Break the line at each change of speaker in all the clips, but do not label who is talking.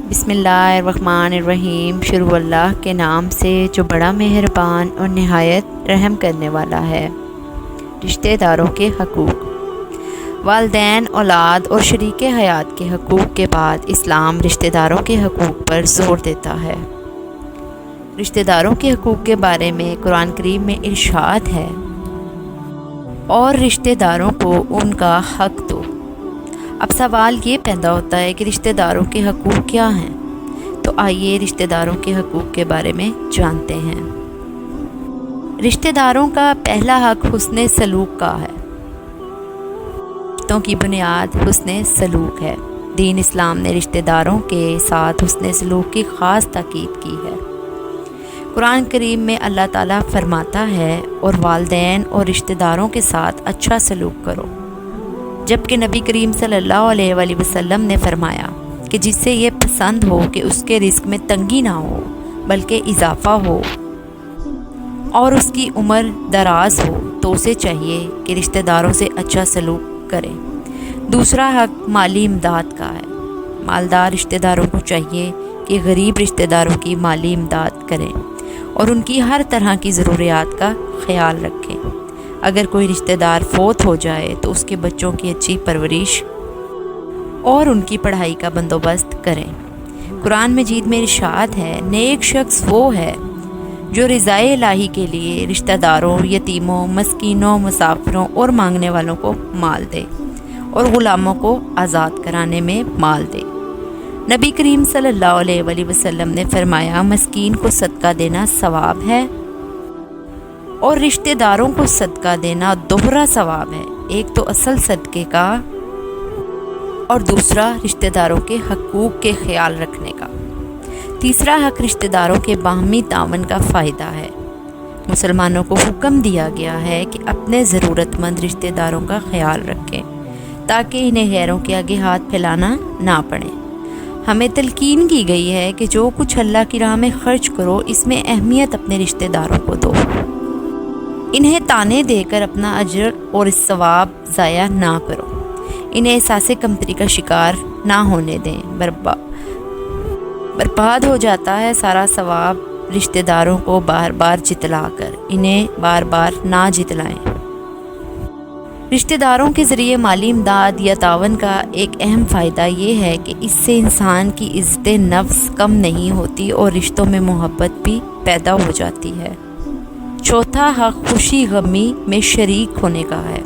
بسم اللہ الرحمن الرحیم۔ شروع اللہ کے نام سے جو بڑا مہربان اور نہایت رحم کرنے والا ہے۔ رشتہ داروں کے حقوق۔ والدین، اولاد اور شریک حیات کے حقوق کے بعد اسلام رشتہ داروں کے حقوق پر زور دیتا ہے۔ رشتہ داروں کے حقوق کے بارے میں قرآن کریم میں ارشاد ہے، اور رشتہ داروں کو ان کا حق دو۔ اب سوال یہ پیدا ہوتا ہے کہ رشتہ داروں کے حقوق کیا ہیں؟ تو آئیے رشتہ داروں کے حقوق کے بارے میں جانتے ہیں۔ رشتہ داروں کا پہلا حق حسن سلوک کا ہے۔ رشتوں کی بنیاد حسن سلوک ہے۔ دین اسلام نے رشتہ داروں کے ساتھ حسن سلوک کی خاص تاکید کی ہے۔ قرآن کریم میں اللہ تعالیٰ فرماتا ہے، اور والدین اور رشتہ داروں کے ساتھ اچھا سلوک کرو، جبکہ نبی کریم صلی اللہ علیہ وآلہ وسلم نے فرمایا کہ جس سے یہ پسند ہو کہ اس کے رزق میں تنگی نہ ہو بلکہ اضافہ ہو اور اس کی عمر دراز ہو، تو اسے چاہیے کہ رشتہ داروں سے اچھا سلوک کرے۔ دوسرا حق مالی امداد کا ہے۔ مالدار رشتہ داروں کو چاہیے کہ غریب رشتہ داروں کی مالی امداد کریں اور ان کی ہر طرح کی ضروریات کا خیال رکھیں۔ اگر کوئی رشتہ دار فوت ہو جائے تو اس کے بچوں کی اچھی پرورش اور ان کی پڑھائی کا بندوبست کریں۔ قرآن مجید میں ارشاد ہے، نیک شخص وہ ہے جو رضائے الہی کے لیے رشتہ داروں، یتیموں، مسکینوں، مسافروں اور مانگنے والوں کو مال دے اور غلاموں کو آزاد کرانے میں مال دے۔ نبی کریم صلی اللہ علیہ وآلہ وسلم نے فرمایا، مسکین کو صدقہ دینا ثواب ہے اور رشتہ داروں کو صدقہ دینا دوہرا ثواب ہے۔ ایک تو اصل صدقے کا اور دوسرا رشتہ داروں کے حقوق کے خیال رکھنے کا۔ تیسرا حق رشتہ داروں کے باہمی تعاون کا فائدہ ہے۔ مسلمانوں کو حکم دیا گیا ہے کہ اپنے ضرورت مند رشتہ داروں کا خیال رکھیں تاکہ انہیں غیروں کے آگے ہاتھ پھیلانا نہ پڑے۔ ہمیں تلقین کی گئی ہے کہ جو کچھ اللہ کی راہ میں خرچ کرو، اس میں اہمیت اپنے رشتہ داروں کو دو۔ انہیں تانے دے کر اپنا اجر اور ثواب ضائع نہ کرو۔ انہیں احساس کمتری کا شکار نہ ہونے دیں۔ برباد ہو جاتا ہے سارا ثواب رشتہ داروں کو بار بار جتلا کر۔ انہیں بار بار نہ جتلائیں۔ رشتہ داروں کے ذریعے مالی امداد یا تعاون کا ایک اہم فائدہ یہ ہے کہ اس سے انسان کی عزت نفس کم نہیں ہوتی اور رشتوں میں محبت بھی پیدا ہو جاتی ہے۔ چوتھا حق خوشی غمی میں شریک ہونے کا ہے۔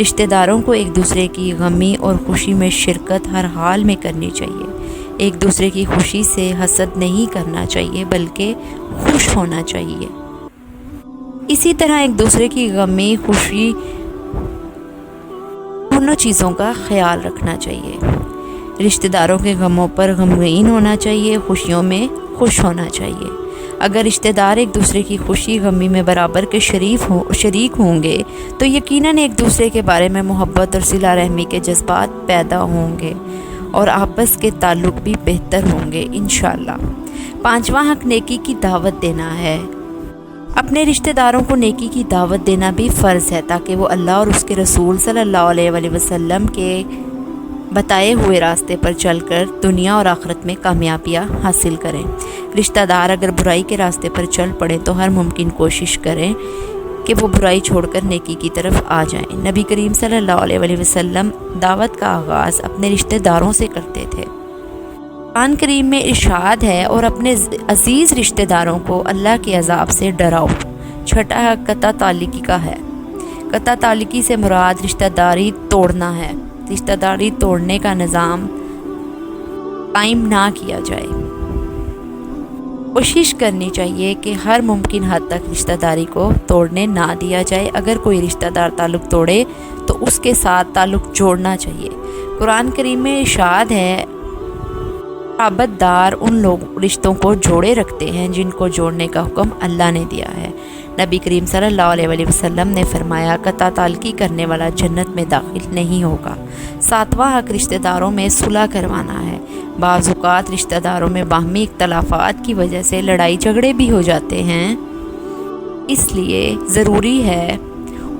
رشتہ داروں کو ایک دوسرے کی غمی اور خوشی میں شرکت ہر حال میں کرنی چاہیے۔ ایک دوسرے کی خوشی سے حسد نہیں کرنا چاہیے بلکہ خوش ہونا چاہیے۔ اسی طرح ایک دوسرے کی غمی خوشی دونوں چیزوں کا خیال رکھنا چاہیے۔ رشتہ داروں کے غموں پر غمگین ہونا چاہیے، خوشیوں میں خوش ہونا چاہیے۔ اگر رشتہ دار ایک دوسرے کی خوشی غمی میں برابر کے شریک ہوں گے تو یقیناً ایک دوسرے کے بارے میں محبت اور صلہ رحمی کے جذبات پیدا ہوں گے اور آپس کے تعلق بھی بہتر ہوں گے انشاءاللہ۔ پانچواں حق نیکی کی دعوت دینا ہے۔ اپنے رشتہ داروں کو نیکی کی دعوت دینا بھی فرض ہے تاکہ وہ اللہ اور اس کے رسول صلی اللہ علیہ وآلہ وسلم کے بتائے ہوئے راستے پر چل کر دنیا اور آخرت میں کامیابیاں حاصل کریں۔ رشتہ دار اگر برائی کے راستے پر چل پڑے تو ہر ممکن کوشش کریں کہ وہ برائی چھوڑ کر نیکی کی طرف آ جائیں۔ نبی کریم صلی اللہ علیہ وآلہ وسلم دعوت کا آغاز اپنے رشتہ داروں سے کرتے تھے۔ قرآن کریم میں ارشاد ہے، اور اپنے عزیز رشتہ داروں کو اللہ کے عذاب سے ڈراؤ۔ چھٹا حق قطع تعلقی کا ہے۔ قطع تعلقی سے مراد رشتہ داری توڑنا ہے۔ رشتہ داری توڑنے کا نظام قائم نہ کیا جائے۔ کوشش کرنی چاہیے کہ ہر ممکن حد تک رشتہ داری کو توڑنے نہ دیا جائے۔ اگر کوئی رشتہ دار تعلق توڑے تو اس کے ساتھ تعلق جوڑنا چاہیے۔ قرآن کریم میں ارشاد ہے، قرابت دار ان رشتوں کو جوڑے رکھتے ہیں جن کو جوڑنے کا حکم اللہ نے دیا ہے۔ نبی کریم صلی اللہ علیہ وآلہ وسلم نے فرمایا، قطع تعلقی کرنے والا جنت میں داخل نہیں ہوگا۔ ساتواں حق رشتہ داروں میں صلح کروانا ہے۔ بعض اوقات رشتہ داروں میں باہمی اختلافات کی وجہ سے لڑائی جھگڑے بھی ہو جاتے ہیں، اس لیے ضروری ہے